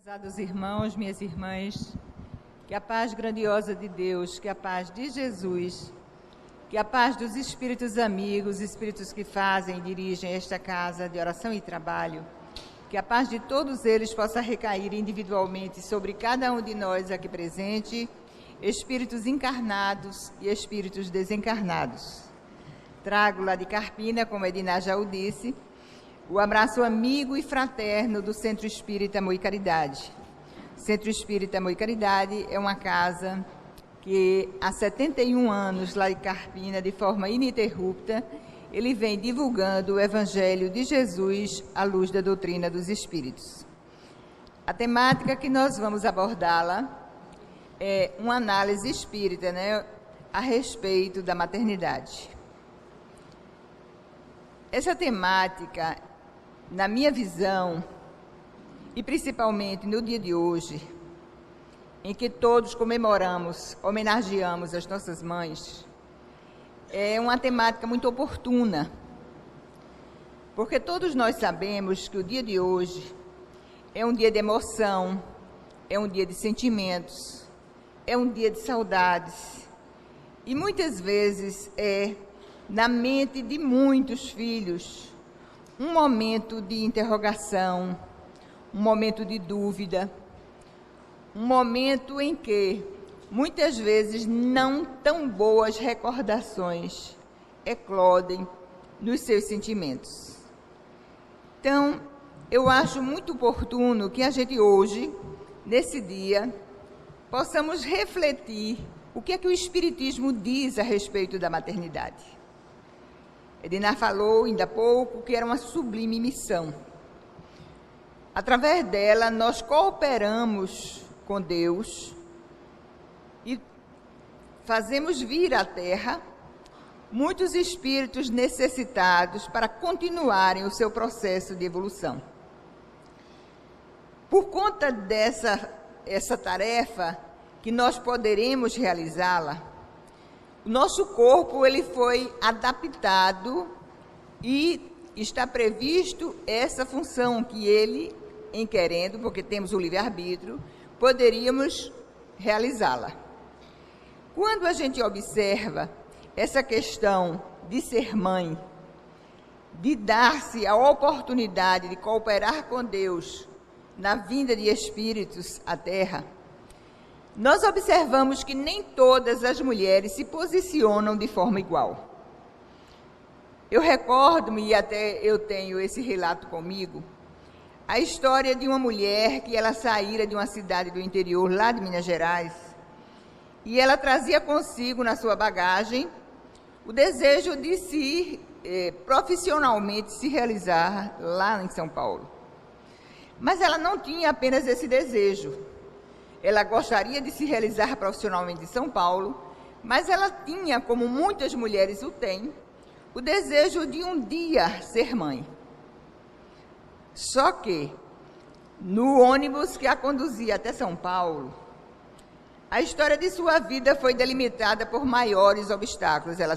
Prezados irmãos, minhas irmãs, que a paz grandiosa de Deus, que a paz de Jesus, que a paz dos espíritos amigos, espíritos que fazem e dirigem esta casa de oração e trabalho, que a paz de todos eles possa recair individualmente sobre cada um de nós aqui presente, espíritos encarnados e espíritos desencarnados. Trago lá de Carpina, como Edina já o disse, o abraço amigo e fraterno do Centro Espírita Amor e Caridade. O Centro Espírita Amor e Caridade é uma casa que há 71 anos, lá de Carpina, de forma ininterrupta, ele vem divulgando o Evangelho de Jesus à luz da doutrina dos Espíritos. A temática que nós vamos abordá-la é uma análise espírita, a respeito da maternidade. Essa temática, na minha visão, e principalmente no dia de hoje, em que todos comemoramos, homenageamos as nossas mães, é uma temática muito oportuna, porque todos nós sabemos que o dia de hoje é um dia de emoção, é um dia de sentimentos, é um dia de saudades, e muitas vezes na mente de muitos filhos, um momento de interrogação, um momento de dúvida, um momento em que, muitas vezes, não tão boas recordações eclodem nos seus sentimentos. Então, eu acho muito oportuno que a gente hoje, nesse dia, possamos refletir o que é que o Espiritismo diz a respeito da maternidade. Edina falou ainda há pouco que era uma sublime missão. Através dela, nós cooperamos com Deus e fazemos vir à Terra muitos espíritos necessitados para continuarem o seu processo de evolução. Por conta dessa tarefa que nós poderemos realizá-la, o nosso corpo ele foi adaptado e está previsto essa função que ele, em querendo, porque temos o livre-arbítrio, poderíamos realizá-la. Quando a gente observa essa questão de ser mãe, de dar-se a oportunidade de cooperar com Deus na vinda de espíritos à Terra, nós observamos que nem todas as mulheres se posicionam de forma igual. Eu recordo-me, e até eu tenho esse relato comigo, a história de uma mulher que ela saíra de uma cidade do interior, lá de Minas Gerais, e ela trazia consigo na sua bagagem o desejo de profissionalmente se realizar lá em São Paulo. Mas ela não tinha apenas esse desejo. Ela gostaria de se realizar profissionalmente em São Paulo, mas ela tinha, como muitas mulheres o têm, o desejo de um dia ser mãe. Só que, no ônibus que a conduzia até São Paulo, a história de sua vida foi delimitada por maiores obstáculos. Ela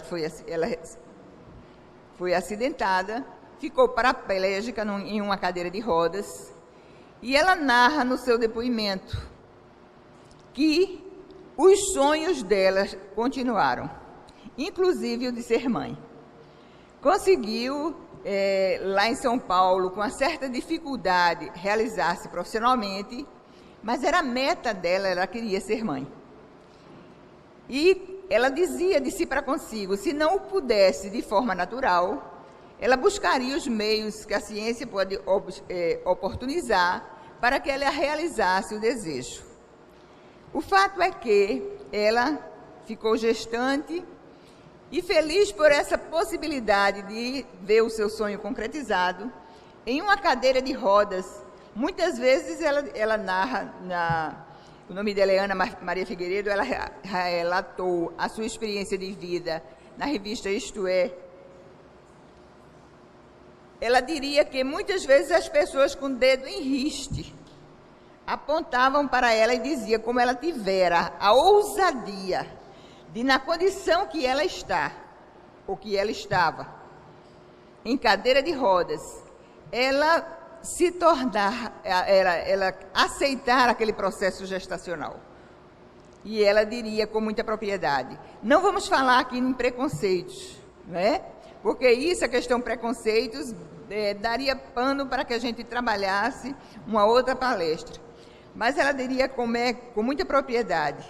foi acidentada, ficou paraplégica em uma cadeira de rodas, e ela narra no seu depoimento que os sonhos dela continuaram, inclusive o de ser mãe. Conseguiu, lá em São Paulo, com uma certa dificuldade, realizar-se profissionalmente, mas era a meta dela, ela queria ser mãe. E ela dizia de si para consigo, se não o pudesse de forma natural, ela buscaria os meios que a ciência pode oportunizar para que ela realizasse o desejo. O fato é que ela ficou gestante e feliz por essa possibilidade de ver o seu sonho concretizado em uma cadeira de rodas. Muitas vezes ela narra, o nome dela é Ana Maria Figueiredo, ela relatou a sua experiência de vida na revista Isto É. Ela diria que muitas vezes as pessoas com o dedo em riste apontavam para ela e diziam como ela tivera a ousadia de, na condição que ela está, ou que ela estava, em cadeira de rodas, ela se tornar, ela aceitar aquele processo gestacional. E ela diria com muita propriedade: não vamos falar aqui em preconceitos, não é? Porque isso, a questão preconceitos, daria pano para que a gente trabalhasse uma outra palestra. Mas ela diria com muita propriedade.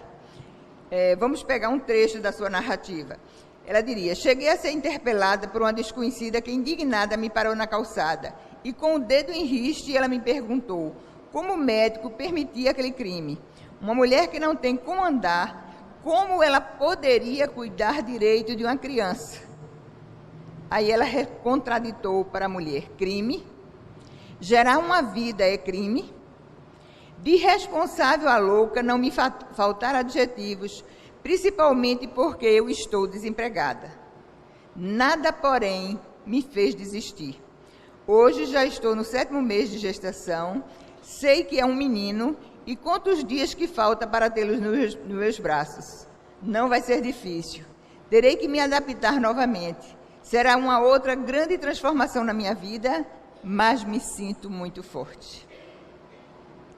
Vamos pegar um trecho da sua narrativa. Ela diria: cheguei a ser interpelada por uma desconhecida que, indignada, me parou na calçada. E com o dedo em riste, ela me perguntou como o médico permitia aquele crime. Uma mulher que não tem como andar, como ela poderia cuidar direito de uma criança? Aí ela contraditou para a mulher: crime? Gerar uma vida é crime? De irresponsável a louca não me faltaram adjetivos, principalmente porque eu estou desempregada. Nada, porém, me fez desistir. Hoje já estou no 7º mês de gestação, sei que é um menino e conto os dias que falta para tê-los nos meus braços. Não vai ser difícil. Terei que me adaptar novamente. Será uma outra grande transformação na minha vida, mas me sinto muito forte.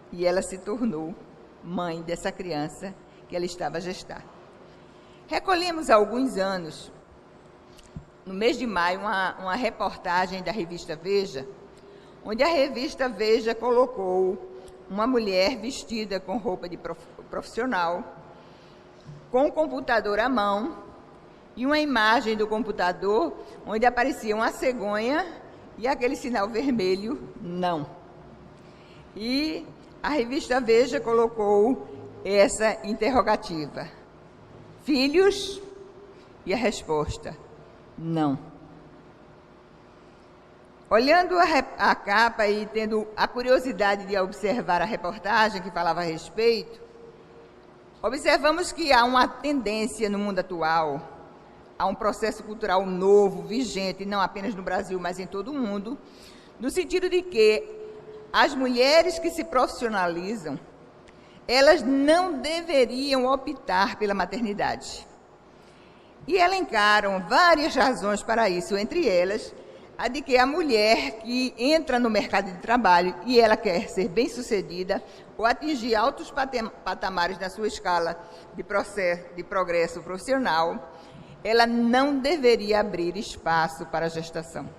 E ela se tornou mãe dessa criança que ela estava a gestar. Recolhemos há alguns anos, no mês de maio, uma reportagem da revista Veja, onde a revista Veja colocou uma mulher vestida com roupa de profissional, com um computador à mão, e uma imagem do computador onde aparecia uma cegonha e aquele sinal vermelho, não. E a revista Veja colocou essa interrogativa: filhos? E a resposta: não. Olhando a capa e tendo a curiosidade de observar a reportagem que falava a respeito, observamos que há uma tendência no mundo atual, há um processo cultural novo, vigente, não apenas no Brasil, mas em todo o mundo, no sentido de que as mulheres que se profissionalizam, elas não deveriam optar pela maternidade. E elencaram várias razões para isso, entre elas a de que a mulher que entra no mercado de trabalho e ela quer ser bem-sucedida ou atingir altos patamares na sua escala de progresso profissional, ela não deveria abrir espaço para a gestação.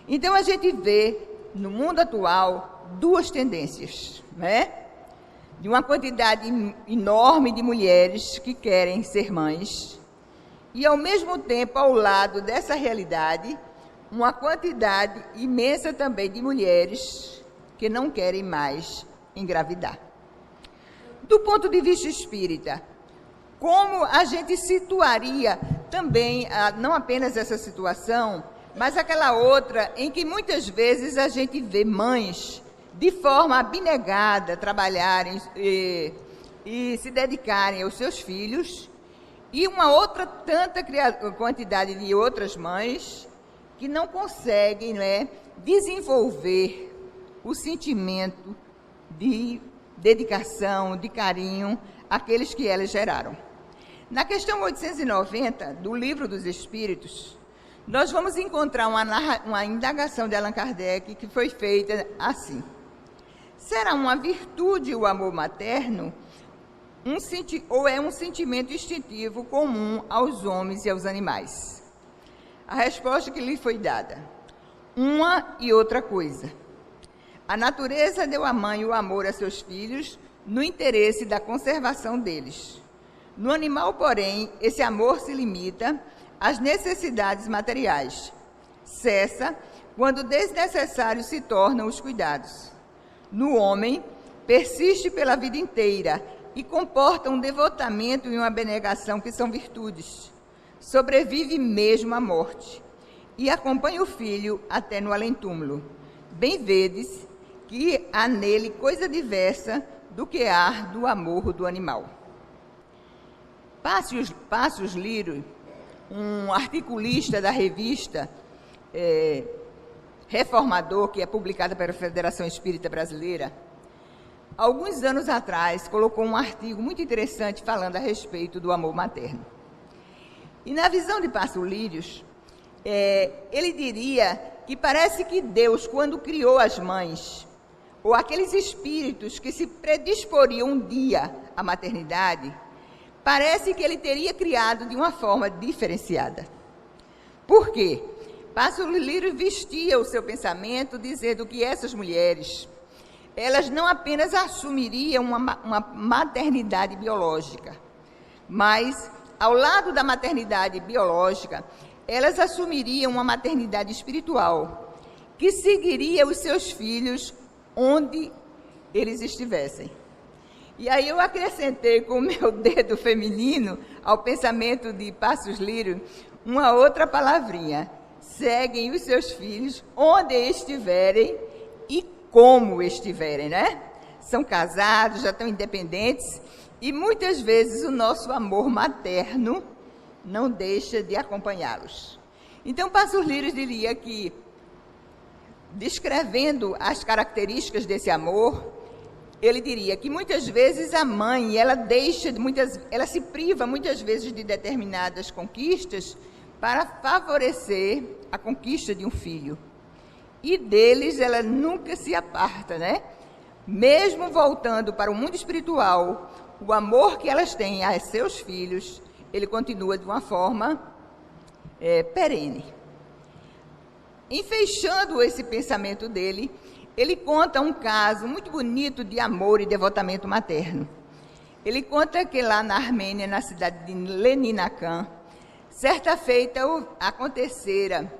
Então, a gente vê, no mundo atual, duas tendências, né? De uma quantidade enorme de mulheres que querem ser mães e, ao mesmo tempo, ao lado dessa realidade, uma quantidade imensa também de mulheres que não querem mais engravidar. Do ponto de vista espírita, como a gente situaria também, não apenas essa situação, mas aquela outra em que muitas vezes a gente vê mães de forma abnegada trabalharem e se dedicarem aos seus filhos, e uma outra tanta quantidade de outras mães que não conseguem, né, desenvolver o sentimento de dedicação, de carinho àqueles que elas geraram. Na questão 890 do Livro dos Espíritos, nós vamos encontrar uma indagação de Allan Kardec que foi feita assim: será uma virtude o amor materno ou é um sentimento instintivo comum aos homens e aos animais? A resposta que lhe foi dada: uma e outra coisa. A natureza deu à mãe o amor a seus filhos no interesse da conservação deles. No animal, porém, esse amor se limita às necessidades materiais. Cessa quando desnecessários se tornam os cuidados. No homem, persiste pela vida inteira e comporta um devotamento e uma abnegação que são virtudes. Sobrevive mesmo à morte e acompanha o filho até no além-túmulo. Bem vedes que há nele coisa diversa do que há do amor do animal. Passos Liro, um articulista da revista Reformador, que é publicada pela Federação Espírita Brasileira, alguns anos atrás colocou um artigo muito interessante falando a respeito do amor materno. E na visão de Passos Lírios, ele diria que parece que Deus, quando criou as mães, ou aqueles espíritos que se predisporiam um dia à maternidade, parece que ele teria criado de uma forma diferenciada. Por quê? Pastor Lírio vestia o seu pensamento dizendo que essas mulheres, elas não apenas assumiriam uma maternidade biológica, mas, ao lado da maternidade biológica, elas assumiriam uma maternidade espiritual, que seguiria os seus filhos onde eles estivessem. E aí eu acrescentei com o meu dedo feminino ao pensamento de Passos Lírio uma outra palavrinha: seguem os seus filhos onde estiverem e como estiverem, né? São casados, já estão independentes, e muitas vezes o nosso amor materno não deixa de acompanhá-los. Então, Passos Lírio diria que, descrevendo as características desse amor, ele diria que muitas vezes a mãe, ela se priva muitas vezes de determinadas conquistas para favorecer a conquista de um filho. E deles ela nunca se aparta, né? Mesmo voltando para o mundo espiritual, o amor que elas têm a seus filhos, ele continua de uma forma perene. Em fechando esse pensamento dele, ele conta um caso muito bonito de amor e devotamento materno. Ele conta que lá na Armênia, na cidade de Leninakan, certa feita acontecera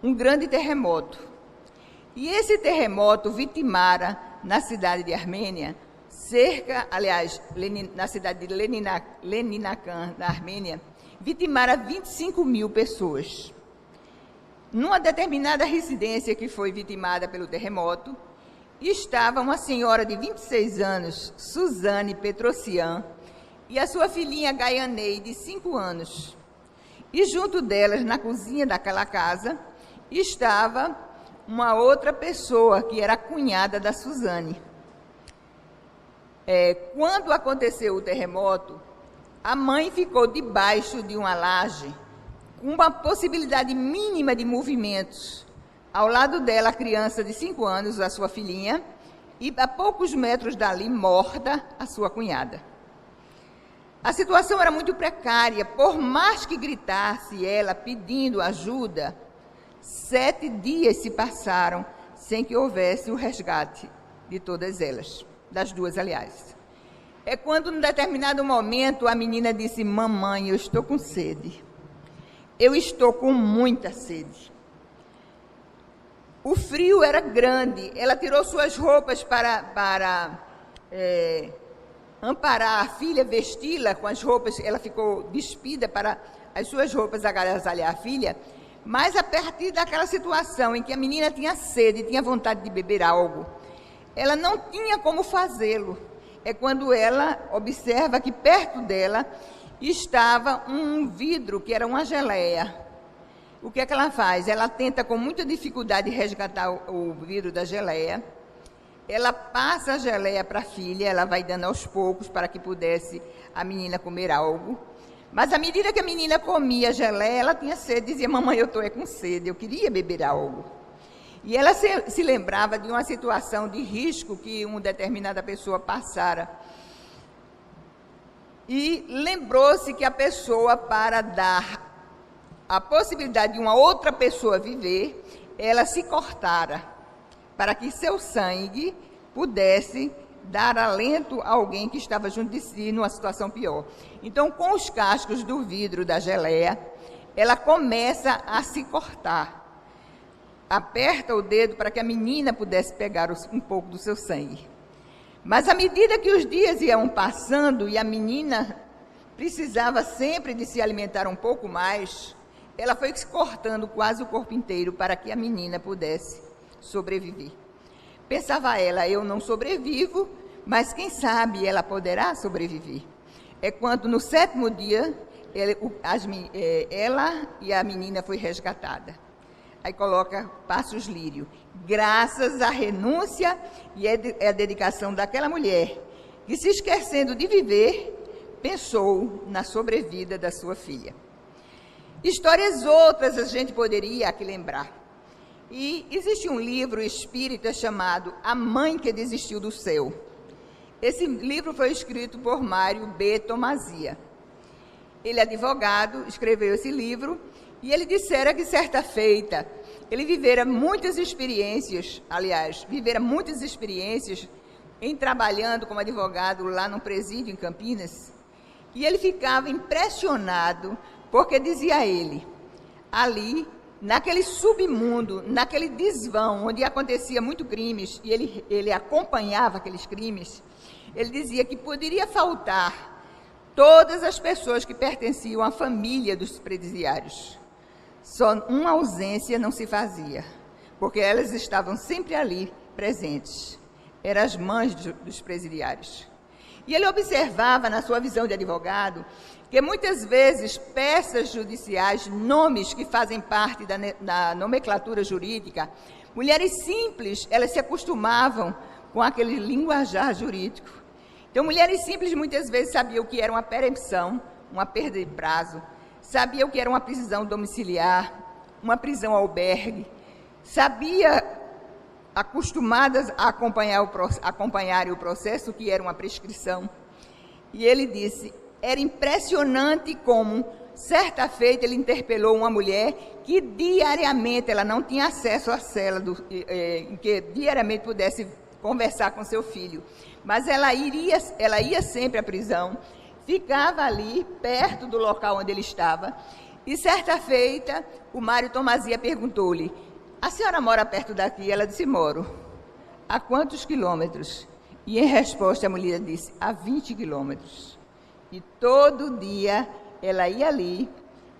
um grande terremoto. E esse terremoto vitimara na cidade de Armênia, na cidade de Leninakan, na Armênia, vitimara 25 mil pessoas. Numa determinada residência que foi vitimada pelo terremoto, estava uma senhora de 26 anos, Suzane Petrosian, e a sua filhinha Gaianei, de 5 anos. E junto delas, na cozinha daquela casa, estava uma outra pessoa, que era a cunhada da Suzane. Quando aconteceu o terremoto, a mãe ficou debaixo de uma laje, com uma possibilidade mínima de movimentos. Ao lado dela, a criança de 5 anos, a sua filhinha, e a poucos metros dali, morta, a sua cunhada. A situação era muito precária, por mais que gritasse ela pedindo ajuda, 7 dias se passaram sem que houvesse o resgate de todas elas, das duas, aliás. É quando, num determinado momento, a menina disse: mamãe, eu estou com sede. Eu estou com muita sede. O frio era grande, ela tirou suas roupas para amparar a filha, vesti-la com as roupas, ela ficou despida para as suas roupas agasalhar a filha, mas a partir daquela situação em que a menina tinha sede, tinha vontade de beber algo, ela não tinha como fazê-lo. É quando ela observa que perto dela estava um vidro, que era uma geleia. O que é que ela faz? Ela tenta com muita dificuldade resgatar o vidro da geleia. Ela passa a geleia para a filha, ela vai dando aos poucos para que pudesse a menina comer algo. Mas à medida que a menina comia a geleia, ela tinha sede, dizia: mamãe, eu estou com sede, eu queria beber algo. E ela se lembrava de uma situação de risco que uma determinada pessoa passara. E lembrou-se que a pessoa, para dar a possibilidade de uma outra pessoa viver, ela se cortara, para que seu sangue pudesse dar alento a alguém que estava junto de si numa situação pior. Então, com os cascos do vidro da geleia, ela começa a se cortar. Aperta o dedo para que a menina pudesse pegar um pouco do seu sangue. Mas à medida que os dias iam passando e a menina precisava sempre de se alimentar um pouco mais, ela foi se cortando quase o corpo inteiro para que a menina pudesse sobreviver. Pensava ela: eu não sobrevivo, mas quem sabe ela poderá sobreviver. É quando no 7º dia, ela e a menina foi resgatada. Aí coloca Passos Lírio: graças à renúncia e à dedicação daquela mulher, que, se esquecendo de viver, pensou na sobrevida da sua filha. Histórias outras a gente poderia aqui lembrar. E existe um livro espírita chamado A Mãe que Desistiu do Céu. Esse livro foi escrito por Mário B. Tomazia. Ele é advogado, escreveu esse livro, e ele dissera que certa feita, ele vivera muitas experiências em trabalhando como advogado lá no presídio em Campinas, e ele ficava impressionado, porque dizia ele, ali, naquele submundo, naquele desvão, onde acontecia muitos crimes, e ele acompanhava aqueles crimes, ele dizia que poderia faltar todas as pessoas que pertenciam à família dos presidiários. Só uma ausência não se fazia, porque elas estavam sempre ali, presentes. Eram as mães dos presidiários. E ele observava, na sua visão de advogado, que muitas vezes peças judiciais, nomes que fazem parte da nomenclatura jurídica, mulheres simples, elas se acostumavam com aquele linguajar jurídico. Então, mulheres simples muitas vezes sabiam o que era uma perempção, uma perda de prazo, sabiam o que era uma prisão domiciliar, uma prisão albergue, acostumadas a acompanhar o processo, que era uma prescrição. E ele disse, era impressionante como, certa feita, ele interpelou uma mulher que diariamente, ela não tinha acesso à cela, em que diariamente pudesse conversar com seu filho. Mas ela ia sempre à prisão, ficava ali, perto do local onde ele estava, e certa feita, o Mário Tomazia perguntou-lhe, a senhora mora perto daqui? Ela disse, moro. A quantos quilômetros? E em resposta a mulher disse, a 20 quilômetros. E todo dia ela ia ali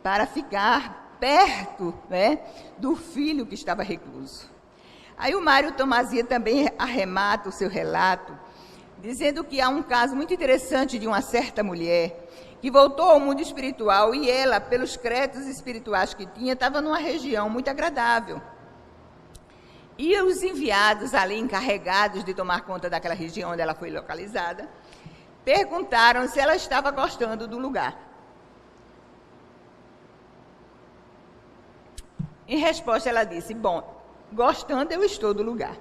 para ficar perto, né, do filho que estava recluso. Aí o Mário Tomazia também arremata o seu relato, dizendo que há um caso muito interessante de uma certa mulher que voltou ao mundo espiritual e ela, pelos créditos espirituais que tinha, estava numa região muito agradável. E os enviados ali, encarregados de tomar conta daquela região onde ela foi localizada, perguntaram se ela estava gostando do lugar. Em resposta, ela disse, bom, gostando eu estou do lugar.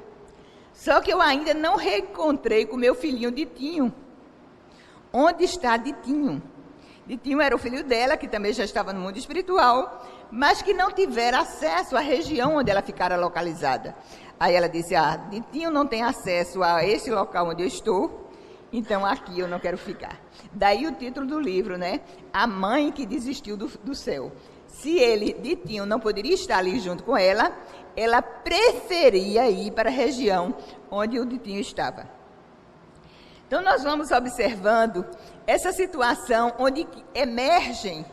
Só que eu ainda não reencontrei com meu filhinho Ditinho. Onde está Ditinho? Ditinho era o filho dela, que também já estava no mundo espiritual, mas que não tivera acesso à região onde ela ficara localizada. Aí ela disse, Ditinho não tem acesso a esse local onde eu estou, então aqui eu não quero ficar. Daí o título do livro, né? A Mãe que Desistiu do Céu. Se Ditinho, não poderia estar ali junto com ela, ela preferia ir para a região onde o Ditinho estava. Então, nós vamos observando essa situação onde emergem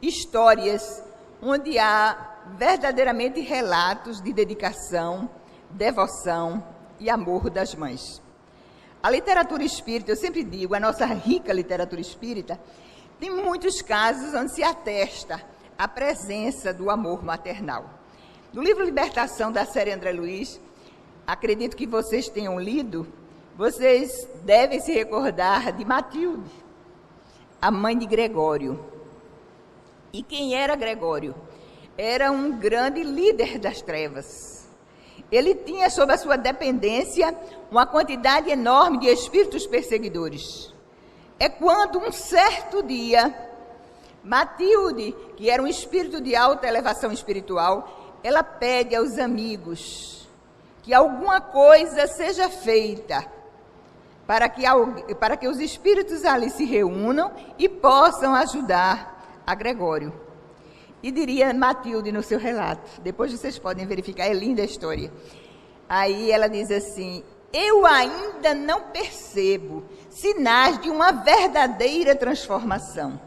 histórias, onde há verdadeiramente relatos de dedicação, devoção e amor das mães. A literatura espírita, eu sempre digo, a nossa rica literatura espírita, tem muitos casos onde se atesta a presença do amor maternal. No livro Libertação, da série André Luiz, acredito que vocês tenham lido, vocês devem se recordar de Matilde, a mãe de Gregório. E quem era Gregório? Era um grande líder das trevas. Ele tinha sob a sua dependência uma quantidade enorme de espíritos perseguidores. É quando um certo dia, Matilde, que era um espírito de alta elevação espiritual, ela pede aos amigos que alguma coisa seja feita para que os espíritos ali se reúnam e possam ajudar a Gregório. E diria Matilde no seu relato, depois vocês podem verificar, é linda a história. Aí ela diz assim, eu ainda não percebo sinais de uma verdadeira transformação.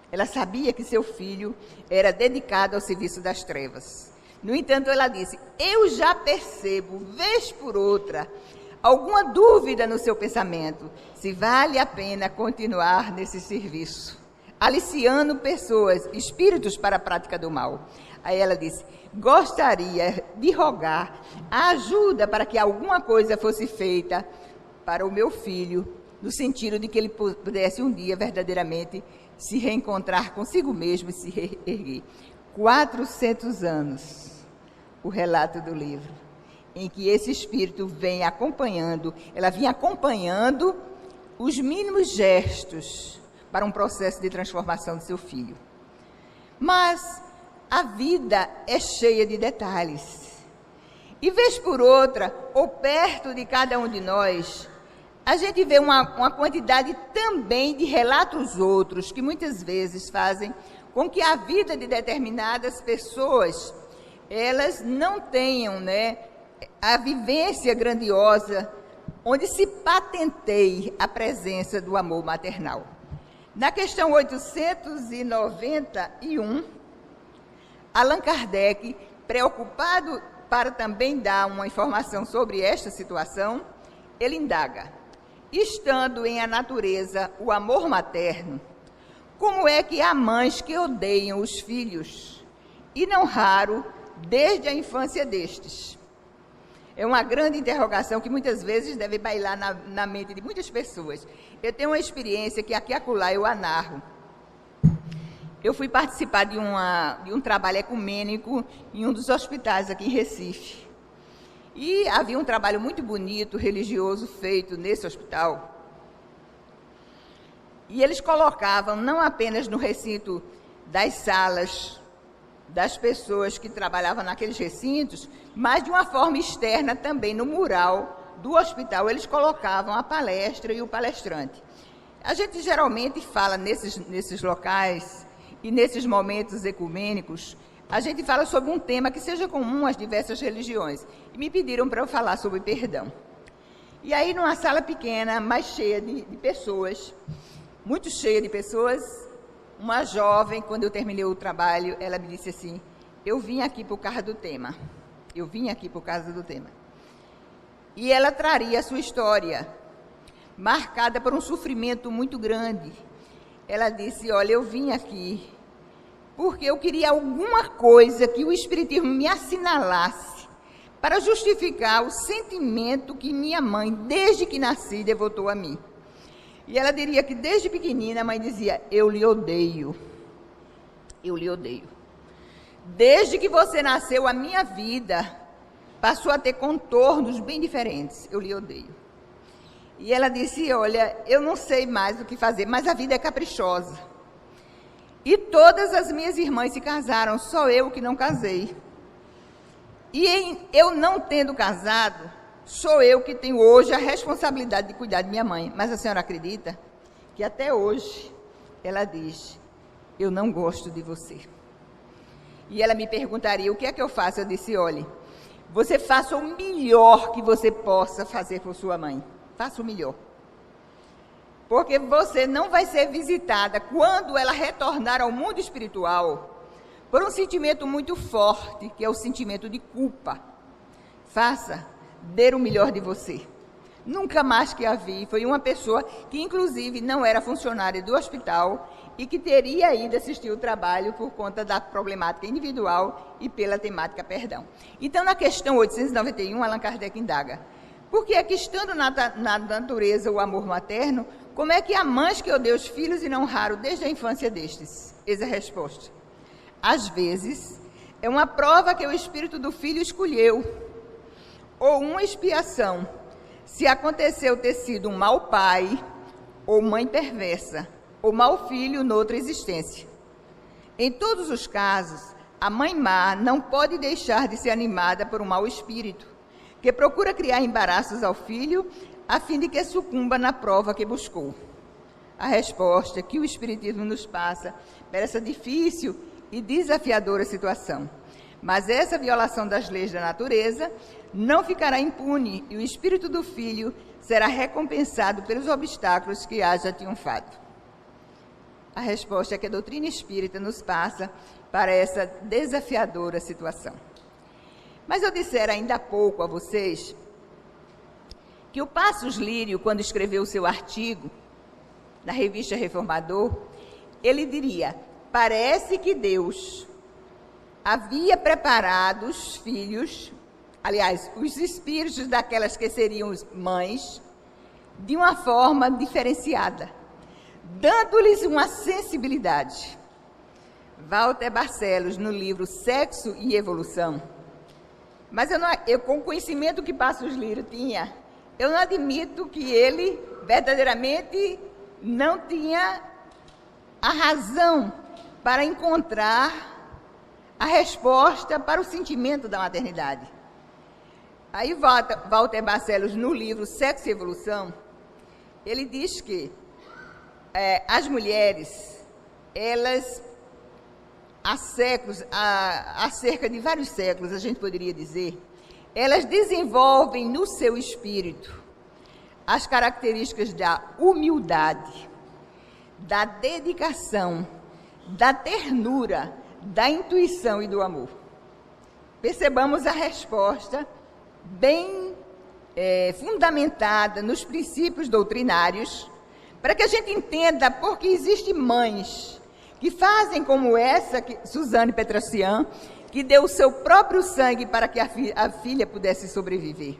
Ela sabia que seu filho era dedicado ao serviço das trevas. No entanto, ela disse, eu já percebo, vez por outra, alguma dúvida no seu pensamento, se vale a pena continuar nesse serviço, aliciando pessoas, espíritos para a prática do mal. Aí ela disse, gostaria de rogar a ajuda para que alguma coisa fosse feita para o meu filho, no sentido de que ele pudesse um dia verdadeiramente se reencontrar consigo mesmo e se reerguer. 400 anos. o relato do livro, em que esse espírito ela vinha acompanhando os mínimos gestos para um processo de transformação do seu filho. Mas a vida é cheia de detalhes. E vez por outra, ou perto de cada um de nós, a gente vê uma quantidade também de relatos outros que muitas vezes fazem com que a vida de determinadas pessoas, elas não tenham, né, a vivência grandiosa onde se patenteie a presença do amor maternal. Na questão 891, Allan Kardec, preocupado para também dar uma informação sobre esta situação, ele indaga: estando em a natureza o amor materno, como é que há mães que odeiam os filhos, e não raro desde a infância destes? É uma grande interrogação que muitas vezes deve bailar na mente de muitas pessoas. Eu tenho uma experiência que aqui e acolá eu a narro. Eu fui participar de um trabalho ecumênico em um dos hospitais aqui em Recife. E havia um trabalho muito bonito, religioso, feito nesse hospital. E eles colocavam, não apenas no recinto das salas das pessoas que trabalhavam naqueles recintos, mas de uma forma externa também, no mural do hospital, eles colocavam a palestra e o palestrante. A gente geralmente fala nesses locais e nesses momentos ecumênicos, a gente fala sobre um tema que seja comum às diversas religiões. E me pediram para eu falar sobre perdão. E aí, numa sala pequena, mas cheia de pessoas, muito cheia de pessoas, uma jovem, quando eu terminei o trabalho, ela me disse assim: eu vim aqui por causa do tema. Eu vim aqui por causa do tema. E ela traria a sua história, marcada por um sofrimento muito grande. Ela disse: olha, eu vim aqui porque eu queria alguma coisa que o Espiritismo me assinalasse para justificar o sentimento que minha mãe, desde que nasci, devotou a mim. E ela diria que desde pequenina a mãe dizia: eu lhe odeio, eu lhe odeio. Desde que você nasceu, a minha vida passou a ter contornos bem diferentes, eu lhe odeio. E ela disse: olha, eu não sei mais o que fazer, mas a vida é caprichosa. E todas as minhas irmãs se casaram, só eu que não casei. E eu não tendo casado, sou eu que tenho hoje a responsabilidade de cuidar de minha mãe. Mas a senhora acredita que até hoje ela diz: eu não gosto de você. E ela me perguntaria: o que é que eu faço? Eu disse: olhe, você faça o melhor que você possa fazer por sua mãe. Faça o melhor. Porque você não vai ser visitada quando ela retornar ao mundo espiritual por um sentimento muito forte, que é o sentimento de culpa. Faça, dê o melhor de você. Nunca mais que a vi. Foi uma pessoa que, inclusive, não era funcionária do hospital e que teria ido assistir o trabalho por conta da problemática individual e pela temática perdão. Então, na questão 891, Allan Kardec indaga: por que é que, estando na natureza o amor materno, como é que há mães que odeiam os filhos e não raro desde a infância destes? Eis a resposta: às vezes, é uma prova que o espírito do filho escolheu, ou uma expiação, se aconteceu ter sido um mau pai, ou mãe perversa, ou mau filho noutra existência. Em todos os casos, a mãe má não pode deixar de ser animada por um mau espírito, que procura criar embaraços ao filho, a fim de que sucumba na prova que buscou. A resposta que o Espiritismo nos passa para essa difícil e desafiadora situação. Mas essa violação das leis da natureza não ficará impune e o espírito do filho será recompensado pelos obstáculos que haja triunfado. A resposta é que a doutrina espírita nos passa para essa desafiadora situação. Mas eu dissera ainda há pouco a vocês que o Passos Lírio, quando escreveu o seu artigo na revista Reformador, ele diria: parece que Deus havia preparado os filhos, aliás, os espíritos daquelas que seriam mães, de uma forma diferenciada, dando-lhes uma sensibilidade. Walter Barcelos, no livro Sexo e Evolução, Mas eu, com o conhecimento que Passos Lírio tinha, eu não admito que ele verdadeiramente não tinha a razão para encontrar a resposta para o sentimento da maternidade. Aí Walter Barcelos, no livro Sexo e Evolução, ele diz que as mulheres, elas, há séculos, há cerca de vários séculos, a gente poderia dizer, elas desenvolvem no seu espírito as características da humildade, da dedicação, da ternura, da intuição e do amor. Percebamos a resposta bem fundamentada nos princípios doutrinários, para que a gente entenda por que existem mães que fazem como essa, Suzane Petrosian, que deu o seu próprio sangue para que a filha pudesse sobreviver.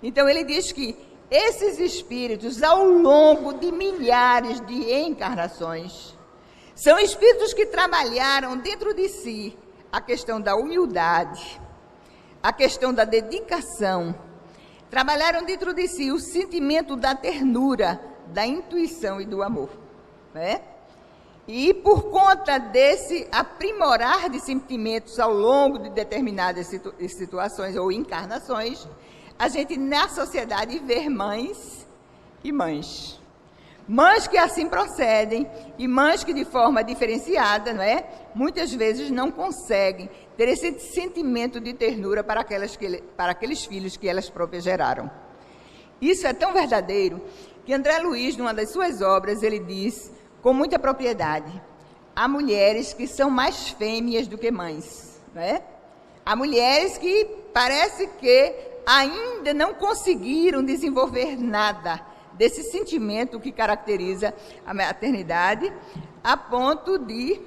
Então, ele diz que esses espíritos, ao longo de milhares de encarnações, são espíritos que trabalharam dentro de si a questão da humildade, a questão da dedicação, trabalharam dentro de si o sentimento da ternura, da intuição e do amor, né? E por conta desse aprimorar de sentimentos ao longo de determinadas situações ou encarnações, a gente na sociedade vê mães e mães. Mães que assim procedem e mães que de forma diferenciada, não é? Muitas vezes não conseguem ter esse sentimento de ternura para aqueles filhos que elas próprias geraram. Isso é tão verdadeiro que André Luiz, numa das suas obras, ele diz com muita propriedade: há mulheres que são mais fêmeas do que mães, não é? Há mulheres que parece que ainda não conseguiram desenvolver nada desse sentimento que caracteriza a maternidade, a ponto de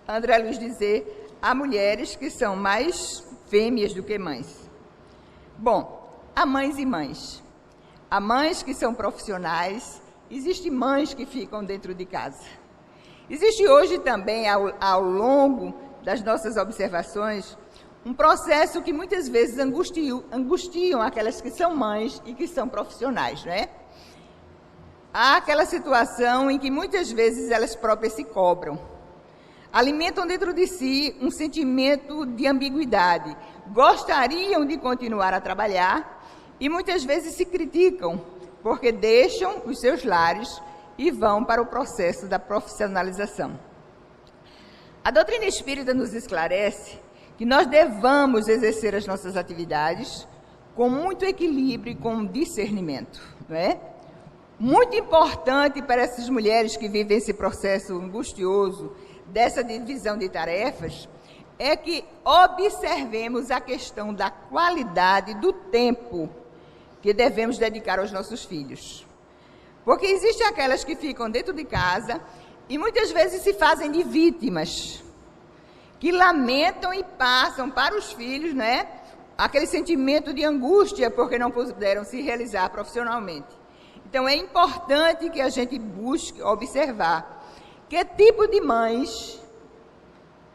André Luiz dizer: há mulheres que são mais fêmeas do que mães. Bom, há mães e mães. Há mães que são profissionais, existem mães que ficam dentro de casa. Existe hoje também, ao longo das nossas observações, um processo que muitas vezes angustiam aquelas que são mães e que são profissionais, não é? Há aquela situação em que muitas vezes elas próprias se cobram, alimentam dentro de si um sentimento de ambiguidade, gostariam de continuar a trabalhar e muitas vezes se criticam, porque deixam os seus lares e vão para o processo da profissionalização. A doutrina espírita nos esclarece que nós devamos exercer as nossas atividades com muito equilíbrio e com discernimento, não é? Muito importante para essas mulheres que vivem esse processo angustioso dessa divisão de tarefas é que observemos a questão da qualidade do tempo que devemos dedicar aos nossos filhos. Porque existem aquelas que ficam dentro de casa e muitas vezes se fazem de vítimas, que lamentam e passam para os filhos, né, aquele sentimento de angústia porque não puderam se realizar profissionalmente. Então, é importante que a gente busque observar que tipo de mães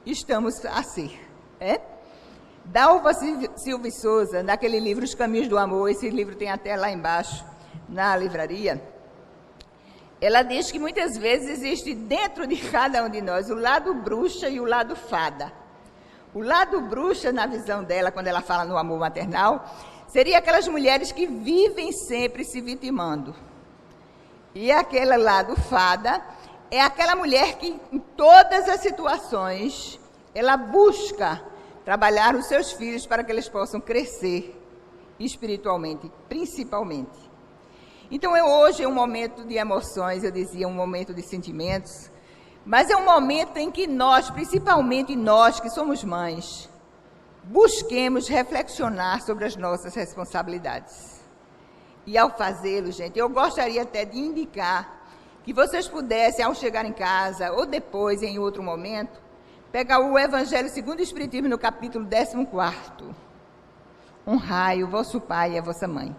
estamos a ser, né? Dalva Silva e Souza, naquele livro Os Caminhos do Amor, esse livro tem até lá embaixo, na livraria, ela diz que muitas vezes existe dentro de cada um de nós o lado bruxa e o lado fada. O lado bruxa, na visão dela, quando ela fala no amor maternal, seria aquelas mulheres que vivem sempre se vitimando. E aquele lado fada é aquela mulher que, em todas as situações, ela busca trabalhar os seus filhos para que eles possam crescer espiritualmente, principalmente. Então, hoje é um momento de emoções, eu dizia, um momento de sentimentos, mas é um momento em que nós, principalmente nós que somos mães, busquemos reflexionar sobre as nossas responsabilidades. E ao fazê-lo, gente, eu gostaria até de indicar que vocês pudessem, ao chegar em casa, ou depois, em outro momento, pegar o Evangelho segundo o Espiritismo, no capítulo 14. Honrai o vosso pai e a vossa mãe.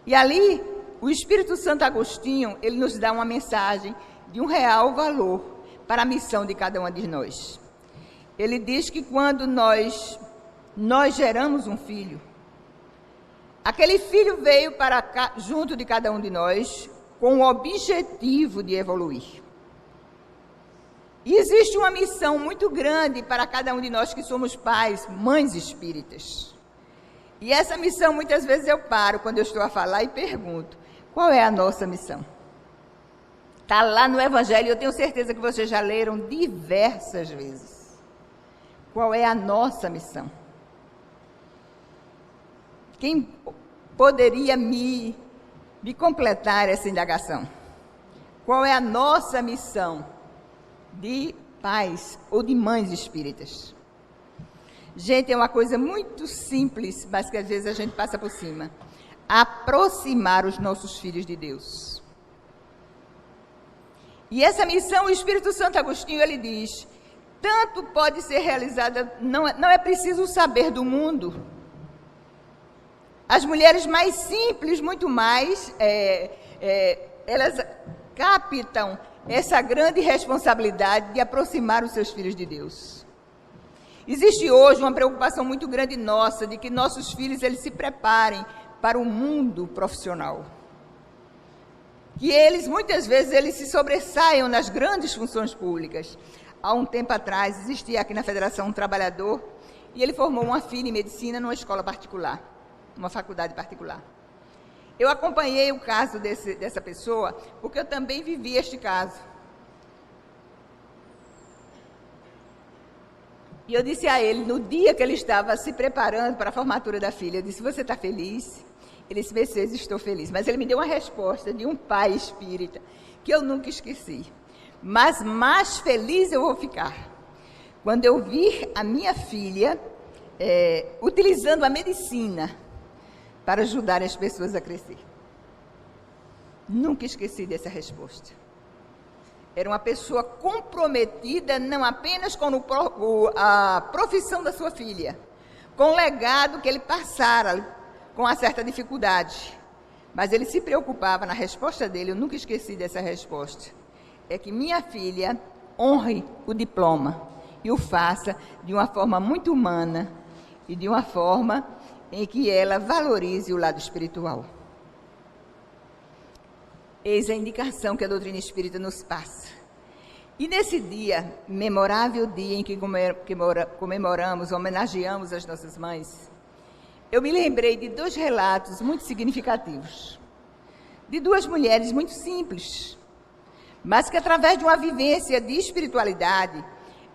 E ali, o Espírito Santo Agostinho, ele nos dá uma mensagem de um real valor para a missão de cada uma de nós. Ele diz que quando nós nós geramos um filho. Aquele filho veio para cá, junto de cada um de nós, com o objetivo de evoluir. E existe uma missão muito grande para cada um de nós que somos pais, mães espíritas. E essa missão, muitas vezes eu paro quando eu estou a falar e pergunto, qual é a nossa missão? Está lá no Evangelho, eu tenho certeza que vocês já leram diversas vezes. Qual é a nossa missão? Quem poderia me completar essa indagação? Qual é a nossa missão de pais ou de mães espíritas? Gente, é uma coisa muito simples, mas que às vezes a gente passa por cima. Aproximar os nossos filhos de Deus. E essa missão, o Espírito Santo Agostinho, ele diz, tanto pode ser realizada, não é preciso saber do mundo. As mulheres mais simples, muito mais, elas captam essa grande responsabilidade de aproximar os seus filhos de Deus. Existe hoje uma preocupação muito grande nossa, de que nossos filhos eles se preparem para o mundo profissional. Que eles, muitas vezes, eles se sobressaiam nas grandes funções públicas. Há um tempo atrás, existia aqui na Federação um trabalhador, e ele formou uma filha em medicina numa escola particular, uma faculdade particular. Eu acompanhei o caso dessa pessoa, porque eu também vivi este caso. E eu disse a ele, no dia que ele estava se preparando para a formatura da filha, eu disse, você está feliz? Ele disse, Mercedes, estou feliz. Mas ele me deu uma resposta de um pai espírita, que eu nunca esqueci. Mas mais feliz eu vou ficar quando eu vir a minha filha utilizando a medicina para ajudar as pessoas a crescer. Nunca esqueci dessa resposta. Era uma pessoa comprometida não apenas com a profissão da sua filha, com o legado que ele passara com uma certa dificuldade, mas ele se preocupava na resposta dele, eu nunca esqueci dessa resposta, é que minha filha honre o diploma e o faça de uma forma muito humana e de uma forma em que ela valorize o lado espiritual. Eis a indicação que a doutrina espírita nos passa. E nesse dia, memorável dia em que comemoramos, homenageamos as nossas mães, eu me lembrei de dois relatos muito significativos, de duas mulheres muito simples, mas que através de uma vivência de espiritualidade,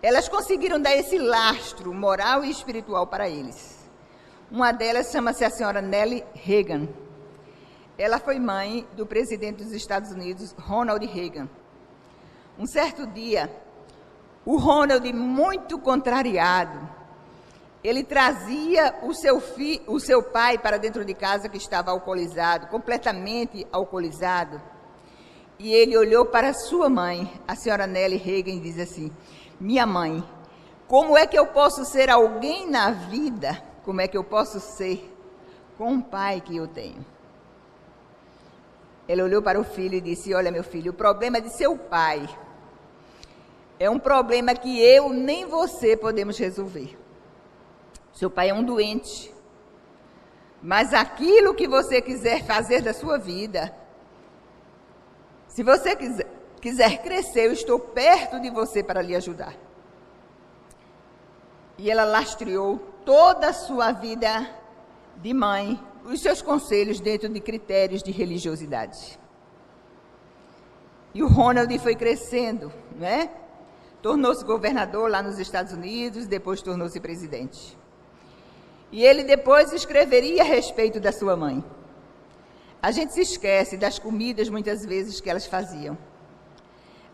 elas conseguiram dar esse lastro moral e espiritual para eles. Uma delas chama-se a senhora Nellie Reagan. Ela foi mãe do presidente dos Estados Unidos, Ronald Reagan. Um certo dia, o Ronald, muito contrariado, ele trazia o seu pai para dentro de casa, que estava alcoolizado, completamente alcoolizado, e ele olhou para sua mãe, a senhora Nellie Reagan, e diz assim, minha mãe, como é que eu posso ser alguém na vida, como é que eu posso ser com o pai que eu tenho? Ele olhou para o filho e disse, olha meu filho, o problema de seu pai é um problema que eu nem você podemos resolver. Seu pai é um doente, mas aquilo que você quiser fazer da sua vida, se você quiser crescer, eu estou perto de você para lhe ajudar. E ela lastreou toda a sua vida de mãe, os seus conselhos dentro de critérios de religiosidade. E o Ronald foi crescendo, né? Tornou-se governador lá nos Estados Unidos, depois tornou-se presidente. E ele depois escreveria a respeito da sua mãe. A gente se esquece das comidas, muitas vezes, que elas faziam.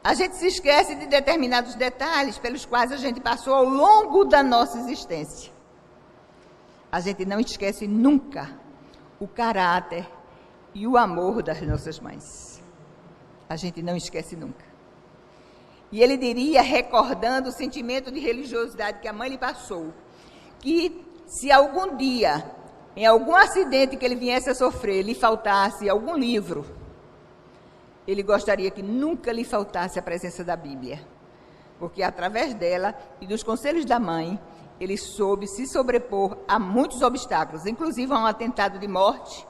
A gente se esquece de determinados detalhes pelos quais a gente passou ao longo da nossa existência. A gente não esquece nunca o caráter e o amor das nossas mães. A gente não esquece nunca. E ele diria, recordando o sentimento de religiosidade que a mãe lhe passou, que se algum dia, em algum acidente que ele viesse a sofrer, lhe faltasse algum livro, ele gostaria que nunca lhe faltasse a presença da Bíblia, porque através dela e dos conselhos da mãe, ele soube se sobrepor a muitos obstáculos, inclusive a um atentado de morte.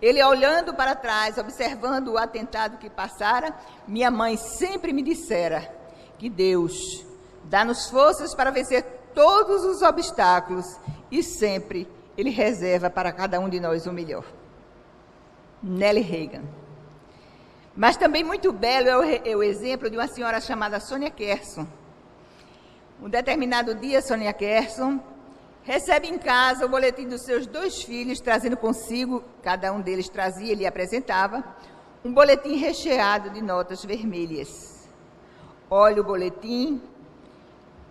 Ele, olhando para trás, observando o atentado que passara, minha mãe sempre me dissera que Deus dá-nos forças para vencer todos os obstáculos e sempre Ele reserva para cada um de nós o melhor. Nelly Reagan. Mas também muito belo é o exemplo de uma senhora chamada Sônia Kerson. Um determinado dia, Sônia Kerson recebe em casa o boletim dos seus 2 filhos, trazendo consigo, cada um deles trazia, ele apresentava, um boletim recheado de notas vermelhas. Olha o boletim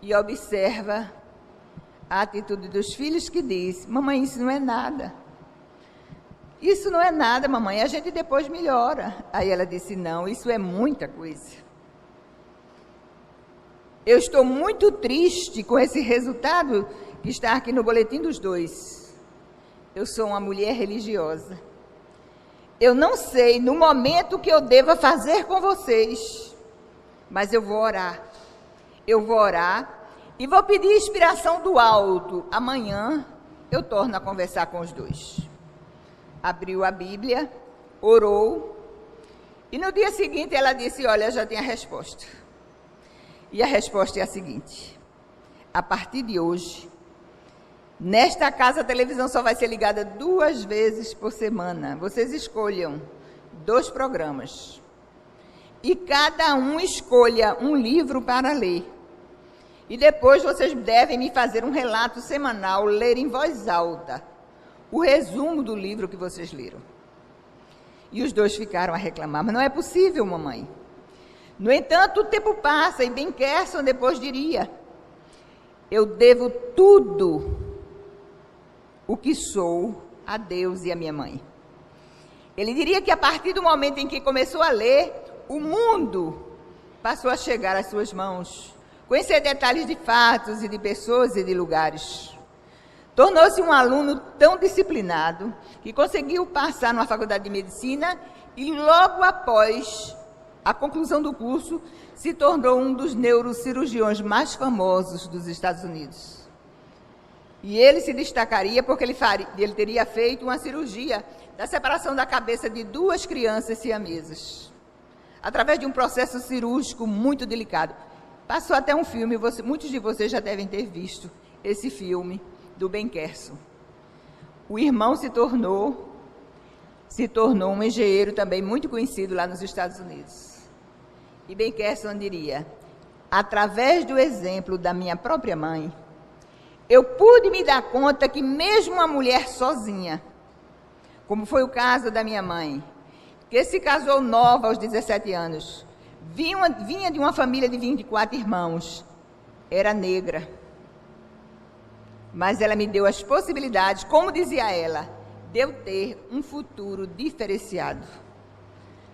e observa a atitude dos filhos que diz: mamãe, isso não é nada. Isso não é nada, mamãe, a gente depois melhora. Aí ela disse: não, isso é muita coisa. Eu estou muito triste com esse resultado que está aqui no boletim dos 2. Eu sou uma mulher religiosa. Eu não sei no momento o que eu deva fazer com vocês, mas eu vou orar. Eu vou orar e vou pedir inspiração do alto. Amanhã eu torno a conversar com os 2. Abriu a Bíblia, orou, e no dia seguinte ela disse: olha, já tem a resposta. E a resposta é a seguinte: a partir de hoje, nesta casa a televisão só vai ser ligada 2 vezes por semana. Vocês escolham 2 programas. E cada um escolha um livro para ler. E depois vocês devem me fazer um relato semanal, ler em voz alta o resumo do livro que vocês leram. E os 2 ficaram a reclamar: mas não é possível, mamãe. No entanto, o tempo passa e Ben Kerson depois diria: eu devo tudo o que sou a Deus e a minha mãe. Ele diria que a partir do momento em que começou a ler, o mundo passou a chegar às suas mãos, conhecer detalhes de fatos e de pessoas e de lugares. Tornou-se um aluno tão disciplinado que conseguiu passar numa faculdade de medicina e logo após a conclusão do curso se tornou um dos neurocirurgiões mais famosos dos Estados Unidos. E ele se destacaria porque ele teria feito uma cirurgia da separação da cabeça de 2 crianças siamesas, através de um processo cirúrgico muito delicado. Passou até um filme, muitos de vocês já devem ter visto esse filme, do Ben Kerson. O irmão se tornou um engenheiro também muito conhecido lá nos Estados Unidos. E Ben Kerson diria: através do exemplo da minha própria mãe, eu pude me dar conta que mesmo uma mulher sozinha, como foi o caso da minha mãe, que se casou nova aos 17 anos, vinha de uma família de 24 irmãos, era negra. Mas ela me deu as possibilidades, como dizia ela, de eu ter um futuro diferenciado.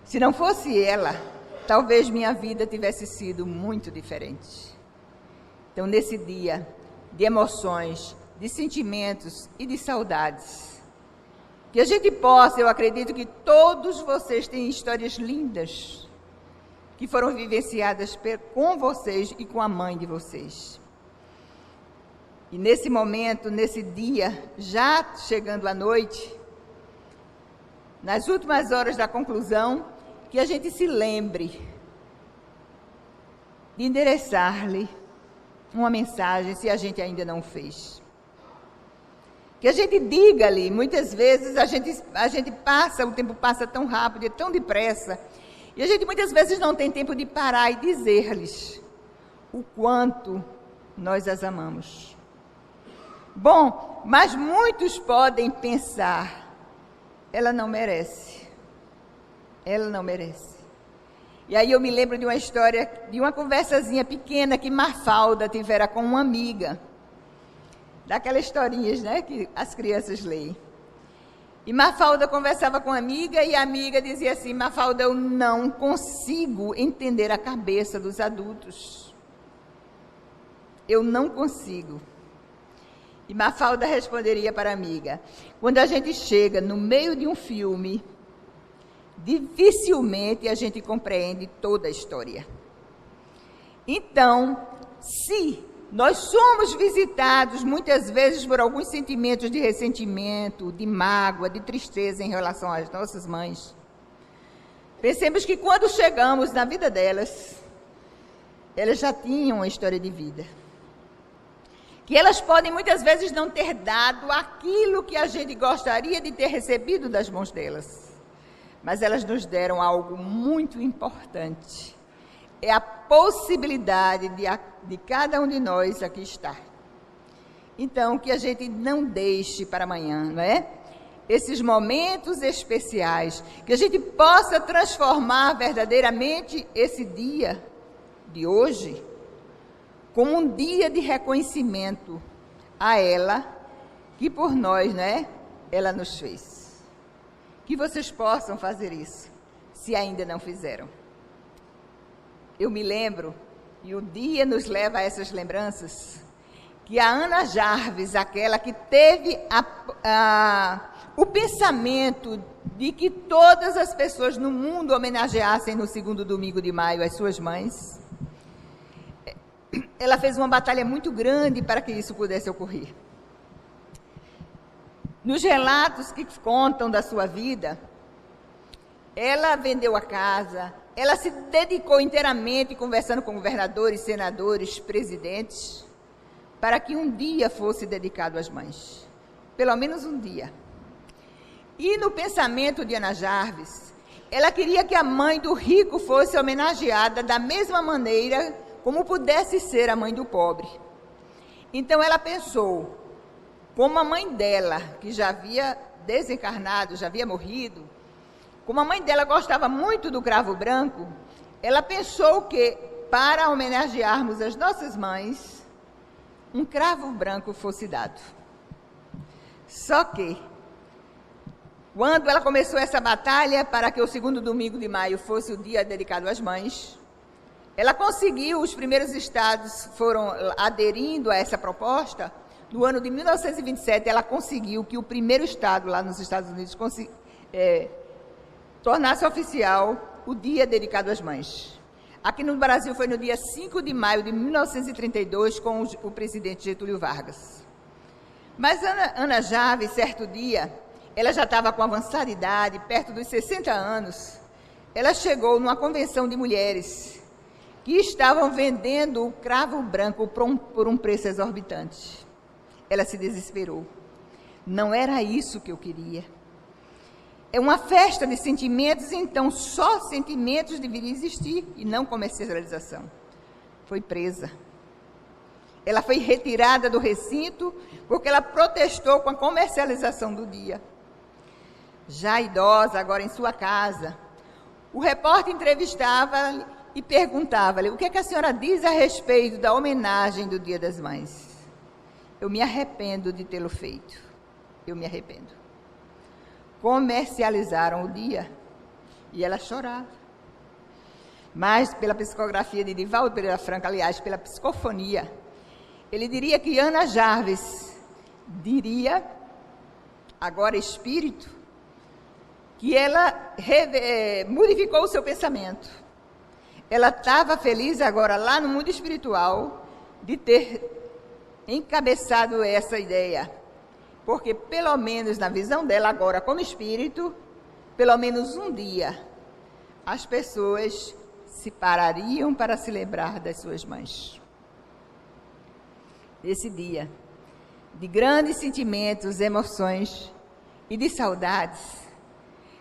Se não fosse ela, talvez minha vida tivesse sido muito diferente. Então, nesse dia de emoções, de sentimentos e de saudades, que a gente possa, eu acredito que todos vocês têm histórias lindas, que foram vivenciadas com vocês e com a mãe de vocês. E nesse momento, nesse dia, já chegando à noite, nas últimas horas da conclusão, que a gente se lembre de endereçar-lhe uma mensagem, se a gente ainda não fez. Que a gente diga-lhe, muitas vezes a gente passa, o tempo passa tão rápido, é tão depressa, e a gente muitas vezes não tem tempo de parar e dizer-lhes o quanto nós as amamos. Bom, mas muitos podem pensar: ela não merece. Ela não merece. E aí eu me lembro de uma história, de uma conversazinha pequena que Mafalda tivera com uma amiga. Daquelas historinhas, né, que as crianças leem. E Mafalda conversava com a amiga e a amiga dizia assim: Mafalda, eu não consigo entender a cabeça dos adultos. Eu não consigo. E Mafalda responderia para a amiga: quando a gente chega no meio de um filme, dificilmente a gente compreende toda a história. Então, se nós somos visitados muitas vezes por alguns sentimentos de ressentimento, de mágoa, de tristeza em relação às nossas mães. Pensemos que quando chegamos na vida delas, elas já tinham uma história de vida. Que elas podem muitas vezes não ter dado aquilo que a gente gostaria de ter recebido das mãos delas. Mas elas nos deram algo muito importante. É a possibilidade de cada um de nós aqui estar. Então, que a gente não deixe para amanhã, não é? Esses momentos especiais, que a gente possa transformar verdadeiramente esse dia de hoje como um dia de reconhecimento a ela, que por nós, né, ela nos fez. Que vocês possam fazer isso, se ainda não fizeram. Eu me lembro, e o dia nos leva a essas lembranças, que a Ana Jarvis, aquela que teve o pensamento de que todas as pessoas no mundo homenageassem no segundo domingo de maio as suas mães, ela fez uma batalha muito grande para que isso pudesse ocorrer. Nos relatos que contam da sua vida, ela vendeu a casa, ela se dedicou inteiramente conversando com governadores, senadores, presidentes, para que um dia fosse dedicado às mães. Pelo menos um dia. E no pensamento de Ana Jarvis, ela queria que a mãe do rico fosse homenageada da mesma maneira como pudesse ser a mãe do pobre. Então ela pensou, como a mãe dela, que já havia desencarnado, já havia morrido, como a mãe dela gostava muito do cravo branco, ela pensou que, para homenagearmos as nossas mães, um cravo branco fosse dado. Só que, quando ela começou essa batalha para que o segundo domingo de maio fosse o dia dedicado às mães, ela conseguiu, os primeiros estados foram aderindo a essa proposta. No ano de 1927, ela conseguiu que o primeiro estado lá nos Estados Unidos tornasse oficial o dia dedicado às mães. Aqui no Brasil foi no dia 5 de maio de 1932, com o presidente Getúlio Vargas. Mas Ana Jarvis, certo dia, ela já estava com avançada idade, perto dos 60 anos, ela chegou numa convenção de mulheres que estavam vendendo o cravo branco por um preço exorbitante. Ela se desesperou. Não era isso que eu queria. É uma festa de sentimentos, então só sentimentos deveriam existir e não comercialização. Foi presa. Ela foi retirada do recinto porque ela protestou com a comercialização do dia. Já idosa, agora em sua casa, o repórter entrevistava e perguntava-lhe: o que é que a senhora diz a respeito da homenagem do Dia das Mães? Eu me arrependo de tê-lo feito. Eu me arrependo. Comercializaram o dia e ela chorava. Mas, pela psicografia de Divaldo Pereira Franco, aliás, pela psicofonia, ele diria que Ana Jarvis diria, agora espírito, que ela modificou o seu pensamento. Ela estava feliz agora lá no mundo espiritual de ter encabeçado essa ideia, porque pelo menos na visão dela agora como espírito, pelo menos um dia, as pessoas se parariam para se lembrar das suas mães. Esse dia de grandes sentimentos, emoções e de saudades,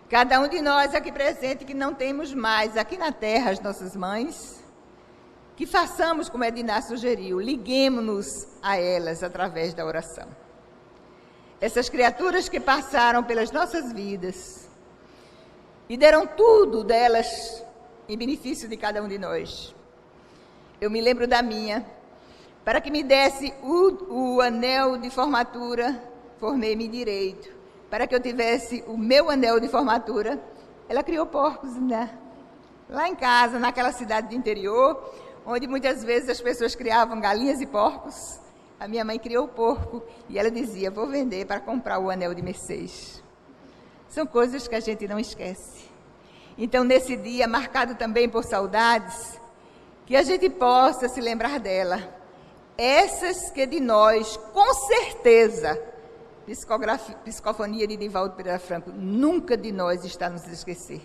cada um de nós aqui presente que não temos mais aqui na terra as nossas mães, que façamos como Edna sugeriu, liguemos-nos a elas através da oração. Essas criaturas que passaram pelas nossas vidas e deram tudo delas em benefício de cada um de nós. Eu me lembro da minha, para que me desse o anel de formatura, formei-me direito. Para que eu tivesse o meu anel de formatura, ela criou porcos, né? Lá em casa, naquela cidade do interior, onde muitas vezes as pessoas criavam galinhas e porcos, a minha mãe criou o porco e ela dizia: vou vender para comprar o anel de Mercedes. São coisas que a gente não esquece. Então, nesse dia, marcado também por saudades, que a gente possa se lembrar dela essas que de nós, com certeza, Psicofonia de Divaldo Pereira Franco, nunca de nós está nos esquecer.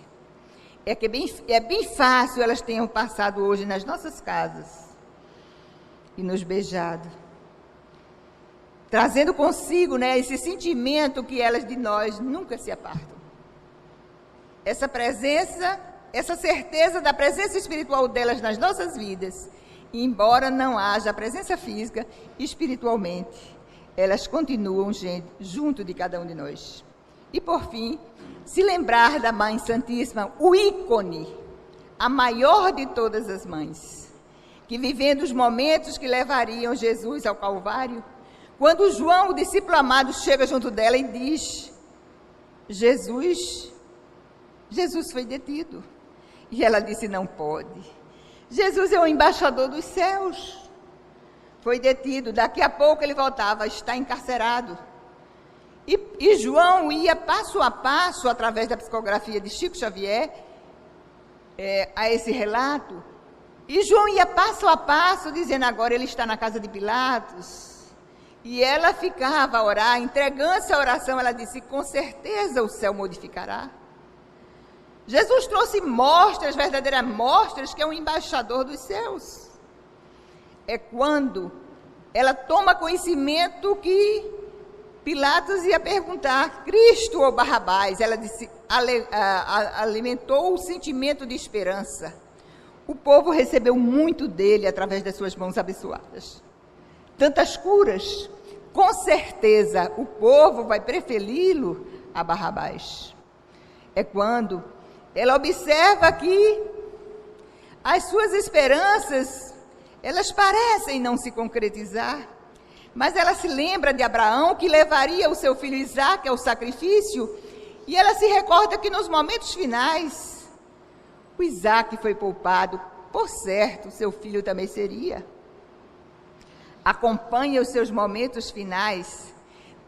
É bem fácil elas tenham passado hoje nas nossas casas e nos beijado, trazendo consigo, né, esse sentimento que elas de nós nunca se apartam. Essa presença, essa certeza da presença espiritual delas nas nossas vidas, e embora não haja presença física, espiritualmente, elas continuam junto de cada um de nós. E, por fim, se lembrar da Mãe Santíssima, o ícone, a maior de todas as mães, que vivendo os momentos que levariam Jesus ao Calvário, quando João, o discípulo amado, chega junto dela e diz: Jesus foi detido. E ela disse: não pode. Jesus é o embaixador dos céus. Foi detido, daqui a pouco ele voltava, está encarcerado. E João ia passo a passo, através da psicografia de Chico Xavier, a esse relato. E João ia passo a passo, dizendo: agora ele está na casa de Pilatos. E ela ficava a orar, entregando-se a oração, ela disse: com certeza o céu modificará. Jesus trouxe mostras, verdadeiras mostras, que é um embaixador dos céus. É quando ela toma conhecimento que Pilatos ia perguntar: Cristo ou Barrabás? Ela disse, alimentou o sentimento de esperança. O povo recebeu muito dele através das suas mãos abençoadas. Tantas curas, com certeza o povo vai preferi-lo a Barrabás. É quando ela observa que as suas esperanças, elas parecem não se concretizar, mas ela se lembra de Abraão, que levaria o seu filho Isaque ao sacrifício, e ela se recorda que nos momentos finais, o Isaque foi poupado, por certo, seu filho também seria. Acompanha os seus momentos finais,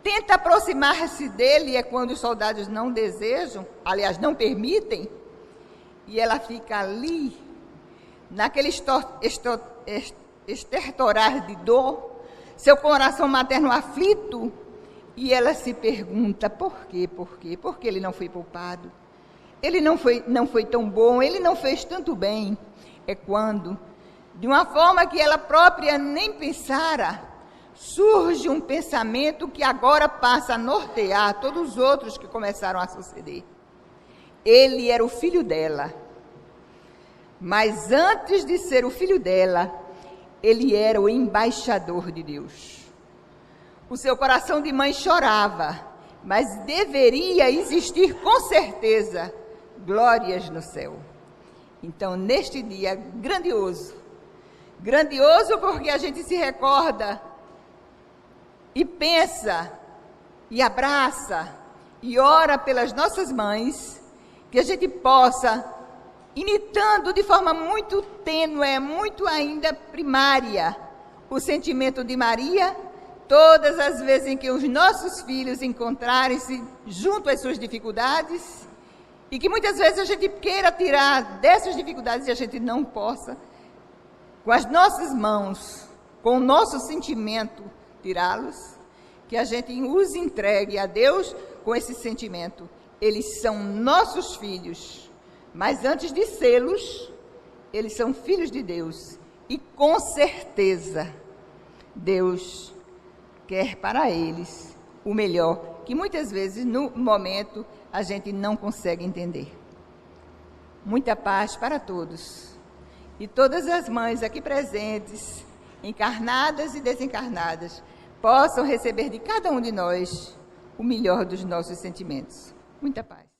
tenta aproximar-se dele, é quando os soldados não desejam, aliás, não permitem, e ela fica ali, naquele estertorar de dor, seu coração materno aflito, e ela se pergunta: por quê? Por quê? Por que ele não foi poupado? Ele não foi tão bom, ele não fez tanto bem. É quando, de uma forma que ela própria nem pensara, surge um pensamento que agora passa a nortear todos os outros que começaram a suceder. Ele era o filho dela, mas antes de ser o filho dela, ele era o embaixador de Deus. O seu coração de mãe chorava, mas deveria existir com certeza glórias no céu. Então, neste dia grandioso porque a gente se recorda e pensa e abraça e ora pelas nossas mães, que a gente possa, imitando de forma muito tênue, muito ainda primária, o sentimento de Maria, todas as vezes em que os nossos filhos encontrarem-se junto às suas dificuldades, e que muitas vezes a gente queira tirar dessas dificuldades e a gente não possa, com as nossas mãos, com o nosso sentimento, tirá-los, que a gente os entregue a Deus com esse sentimento. Eles são nossos filhos, mas antes de sê-los, eles são filhos de Deus. E com certeza, Deus quer para eles o melhor, que muitas vezes, no momento, a gente não consegue entender. Muita paz para todos. E todas as mães aqui presentes, encarnadas e desencarnadas, possam receber de cada um de nós o melhor dos nossos sentimentos. Muita paz.